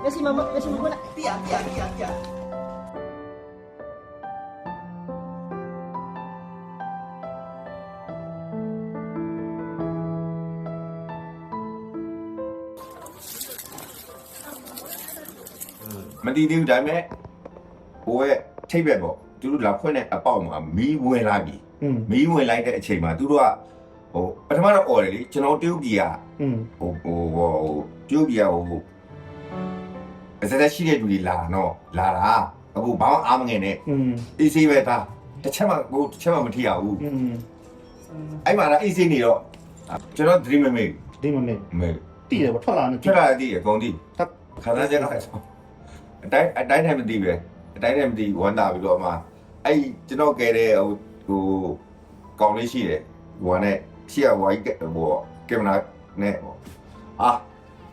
Messi mama nak tiap. မတည်သေးဘူးဒါပေမဲ့ဟိုရဲ့ထိပ်ပဲပေါ့သူတို့လာဖွင့်တဲ့အပေါက်မှာမီးဝင်လာပြီမီးဝင်လိုက်တဲ့အချိန်မှာသူတို့ကဟိုပထမတော့អော်တယ်လေကျွန်တော်တရုတ်ပြည်ကဟိုတရုတ်ပြည်ကဟိုအစက်ရှိတဲ့လူတွေလာတော့လာတာအခုဘာမှအားမငယ်နဲ့အေးဆေးပဲသားတစ်ချက်မှမထီရဘူးအဲ့မှာအေးဆေးနေတော့ကျွန်တော် dream မေတည်တယ်ပေါ့ထွက်လာတည်ရအကုန်တည်ခါသားကျတော့အတိုင်းထိုင်မတည်ပဲအတိုင်းထိုင်မတည်ဝမ်းသာပြီးတော့မှအဲ့ကျွန်တော်ကဲတဲ့ဟိုကောင်လေးရှိတယ်ဟိုနဲ့ရှေ့ကဝိုင်းဟိုကင်မရာနဲ့ဟို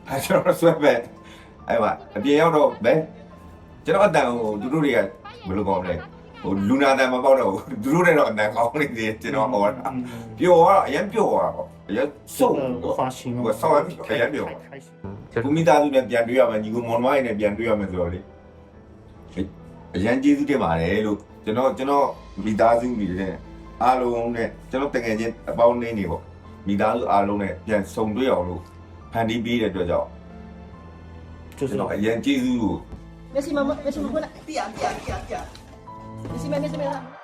အဲ့ကျွန်တော်ဆွဲပဲအဲ့မှာအပြင်ရောက်တော့ပဲကျွန်တော်အတန်ဟိုသူတို့တွေကဘယ်လိုကောင်းလဲဟိုလူနာတန်မပေါက်တော့ဘူးသူတို့တွေတော့အတန်ကောင်းနေသေးကျွန်တော်ဟောတာပျော်တော့အရင်ပျော်တာပေါ့အရင်စုံတော့ဟိုဆောင်းခရမ်းပျော်ဘူမိသားစုနဲ့ပြန်တွေ့ရမယ်ညီကိုမောင်မနဲ့ပြန်တွေ့ရမယ်ဆိုတော့လေအရန်ကျေးဇူးတင်ပါတယ်လို့ကျွန်တော်မိသားစုတွေနဲ့အားလုံးနဲ့ကျွန်တော်တကယ်ချင်းအပေါင်းနေပေါ့မိသားစုအားလုံးနဲ့ပြန်ဆုံတွေ့အောင်လို့ဖန်တီးပေးတဲ့အတွက်ကြောင့်ကျွန်တော်အရန်ကျေးဇူးကို Messi mama nak tiap. Messi mama